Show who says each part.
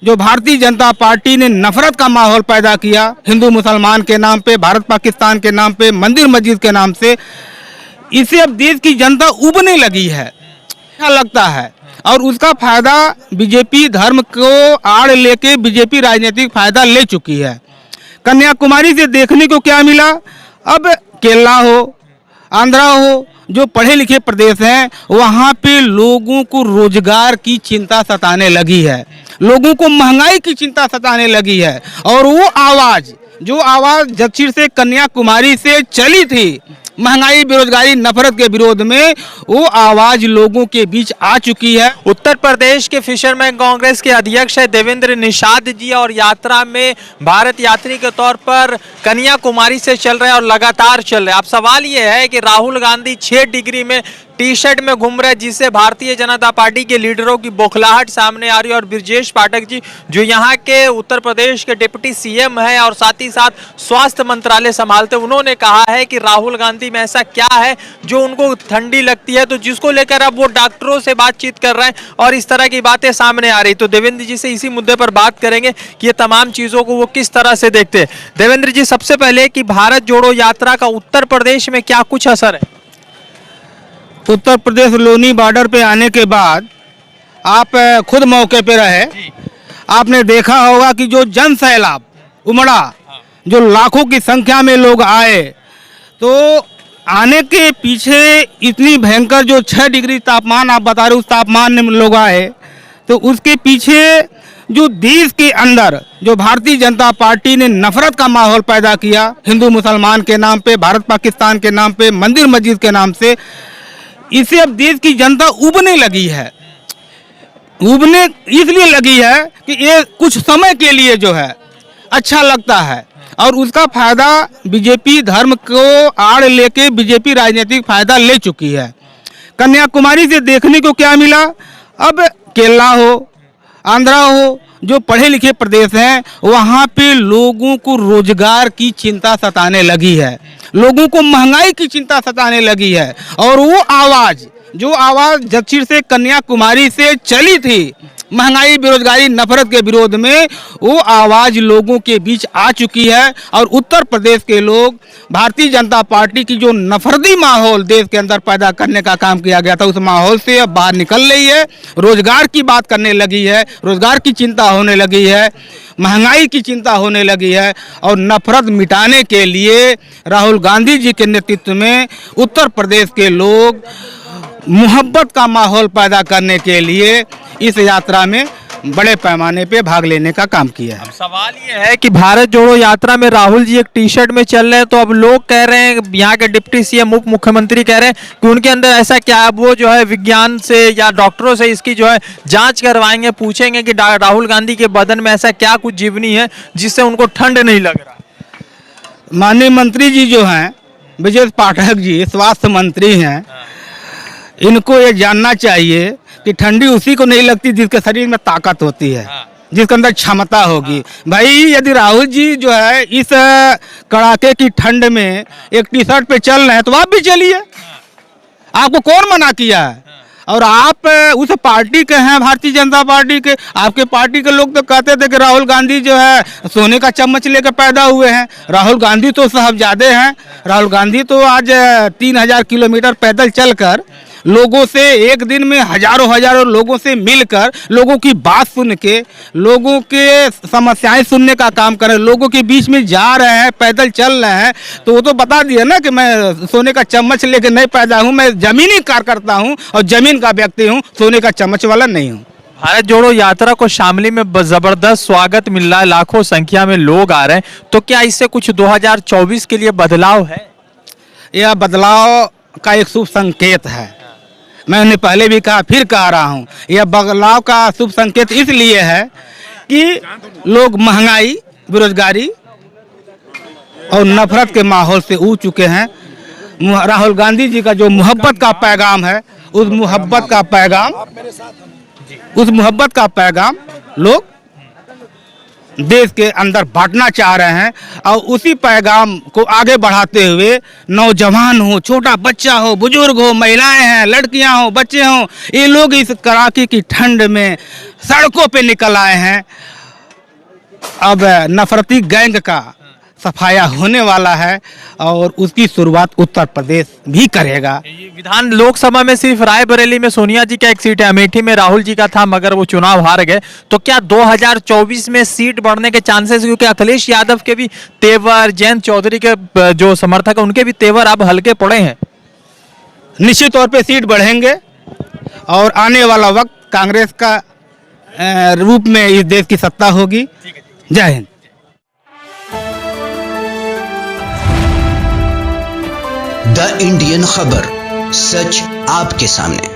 Speaker 1: जो भारतीय जनता पार्टी ने नफरत का माहौल पैदा किया हिंदू मुसलमान के नाम पे, भारत पाकिस्तान के नाम पे, मंदिर मस्जिद के नाम से, इससे अब देश की जनता उबने लगी है, अच्छा लगता है। और उसका फायदा बीजेपी धर्म को आड़ लेके बीजेपी राजनीतिक फायदा ले चुकी है। कन्याकुमारी से देखने को क्या मिला, अब केरला हो, आंध्रा हो, जो पढ़े लिखे प्रदेश हैं, वहाँ पे लोगों को रोजगार की चिंता सताने लगी है, लोगों को महंगाई की चिंता सताने लगी है। और वो आवाज़, जो आवाज़ दक्षिण से कन्याकुमारी से चली थी महंगाई, बेरोजगारी, नफरत के विरोध में, वो आवाज लोगों के बीच आ चुकी है।
Speaker 2: उत्तर प्रदेश के फिशरमैन कांग्रेस के अध्यक्ष है देवेंद्र निषाद जी, और यात्रा में भारत यात्री के तौर पर कन्याकुमारी से चल रहे हैं और लगातार चल रहे हैं। अब सवाल ये है कि राहुल गांधी 6 डिग्री में टी शर्ट में घूम रहे, जिससे भारतीय जनता पार्टी के लीडरों की बौखलाहट सामने आ रही है। और ब्रजेश पाठक जी, जो यहाँ के उत्तर प्रदेश के डिप्टी सीएम है और साथ ही साथ स्वास्थ्य मंत्रालय संभालते, उन्होंने कहा है कि राहुल गांधी में ऐसा क्या है जो उनको ठंडी लगती है, तो जिसको लेकर अब वो डॉक्टरों से बातचीत कर रहे हैं और इस तरह की बातें सामने आ रही। तो देवेंद्र जी से इसी मुद्दे पर बात करेंगे कि ये तमाम चीजों को वो किस तरह से देखते हैं। देवेंद्र जी, सबसे पहले कि भारत जोड़ो यात्रा का उत्तर प्रदेश में क्या कुछ असर है?
Speaker 1: उत्तर प्रदेश लोनी बॉर्डर पे आने के बाद आप खुद मौके पे रहे, आपने देखा होगा कि जो जन सैलाब उमड़ा, जो लाखों की संख्या में लोग आए, तो आने के पीछे इतनी भयंकर जो 6 डिग्री तापमान आप बता रहे, उस तापमान में लोग आए, तो उसके पीछे जो देश के अंदर जो भारतीय जनता पार्टी ने नफरत का माहौल पैदा किया हिंदू मुसलमान के नाम पे, भारत पाकिस्तान के नाम पे, मंदिर मस्जिद के नाम से, इससे अब देश की जनता उबने लगी है। उबने इसलिए लगी है कि ये कुछ समय के लिए जो है अच्छा लगता है, और उसका फायदा बीजेपी धर्म को आड़ लेके बीजेपी राजनीतिक फायदा ले चुकी है। कन्याकुमारी से देखने को क्या मिला, अब केरला हो, आंध्रा हो, जो पढ़े लिखे प्रदेश हैं, वहाँ पे लोगों को रोजगार की चिंता सताने लगी है, लोगों को महंगाई की चिंता सताने लगी है। और वो आवाज़, जो आवाज़ दक्षिण से कन्याकुमारी से चली थी महंगाई, बेरोजगारी, नफरत के विरोध में, वो आवाज़ लोगों के बीच आ चुकी है। और उत्तर प्रदेश के लोग भारतीय जनता पार्टी की जो नफरती माहौल देश के अंदर पैदा करने का काम किया गया था, उस माहौल से अब बाहर निकल रही है, रोजगार की बात करने लगी है, रोजगार की चिंता होने लगी है, महंगाई की चिंता होने लगी है। और नफरत मिटाने के लिए राहुल गांधी जी के नेतृत्व में उत्तर प्रदेश के लोग मोहब्बत का माहौल पैदा करने के लिए इस यात्रा में बड़े पैमाने पे भाग लेने का काम किया है।
Speaker 2: अब सवाल ये है कि भारत जोड़ो यात्रा में राहुल जी एक टी शर्ट में चल रहे हैं, तो अब लोग कह रहे हैं, यहाँ के डिप्टी सीएम उप मुख्यमंत्री कह रहे हैं कि उनके अंदर ऐसा क्या है, वो जो है विज्ञान से या डॉक्टरों से इसकी जो है जांच करवाएंगे, पूछेंगे कि राहुल गांधी के बदन में ऐसा क्या कुछ जीवनी है जिससे उनको ठंड नहीं लग रहा।
Speaker 1: माननीय मंत्री जी जो हैं, ब्रजेश पाठक जी स्वास्थ्य मंत्री हैं, इनको ये जानना चाहिए कि ठंडी उसी को नहीं लगती जिसके शरीर में ताकत होती है, जिसके अंदर क्षमता होगी। भाई, यदि राहुल जी जो है इस कड़ाके की ठंड में एक टी शर्ट पे चल रहे हैं, तो आप भी चलिए, आपको कौन मना किया है? और आप उस पार्टी के हैं, भारतीय जनता पार्टी के, आपके पार्टी के लोग तो कहते थे कि राहुल गांधी जो है सोने का चम्मच लेकर पैदा हुए हैं। राहुल गांधी तो साहबजादे हैं। राहुल गांधी तो आज 3000 किलोमीटर पैदल चलकर लोगों से, एक दिन में हजारों लोगों से मिलकर, लोगों की बात सुन के, लोगों के समस्याएं सुनने का काम कर रहे हैं, लोगों के बीच में जा रहे हैं, पैदल चल रहे हैं। तो वो तो बता दिया ना कि मैं सोने का चम्मच लेके नहीं पैदा हूँ, मैं जमीनी कार्य करता हूँ और जमीन का व्यक्ति हूँ, सोने का चम्मच वाला नहीं हूँ।
Speaker 2: भारत जोड़ो यात्रा को शामली में जबरदस्त स्वागत मिल रहा है, लाखों संख्या में लोग आ रहे हैं, तो क्या इससे कुछ 2024 के लिए बदलाव है?
Speaker 1: यह बदलाव का एक शुभ संकेत है। मैंने पहले भी कहा, फिर कह रहा हूँ, यह बदलाव का शुभ संकेत इसलिए है कि लोग महंगाई, बेरोजगारी और नफरत के माहौल से ऊब चुके हैं। राहुल गांधी जी का जो मोहब्बत का पैगाम है, उस मोहब्बत का पैगाम लोग देश के अंदर बांटना चाह रहे हैं और उसी पैगाम को आगे बढ़ाते हुए नौजवान हो, छोटा बच्चा हो, बुजुर्ग हो, महिलाएं हैं, लड़कियां हो, बच्चे हों, ये लोग इस कड़ाके की ठंड में सड़कों पे निकल आए हैं। अब नफरती गैंग का सफाया होने वाला है और उसकी शुरुआत उत्तर प्रदेश भी करेगा।
Speaker 2: ये विधान लोकसभा में सिर्फ रायबरेली में सोनिया जी का एक सीट है, अमेठी में राहुल जी का था मगर वो चुनाव हार गए। तो क्या 2024 में सीट बढ़ने के चांसेस, क्योंकि अखिलेश यादव के भी तेवर, जयंत चौधरी के जो समर्थक है उनके भी तेवर अब हल्के पड़े हैं?
Speaker 1: निश्चित तौर पे सीट बढ़ेंगे और आने वाला वक्त कांग्रेस का रूप में इस देश की सत्ता होगी। जय हिंद।
Speaker 3: द इंडियन खबर, सच आपके सामने।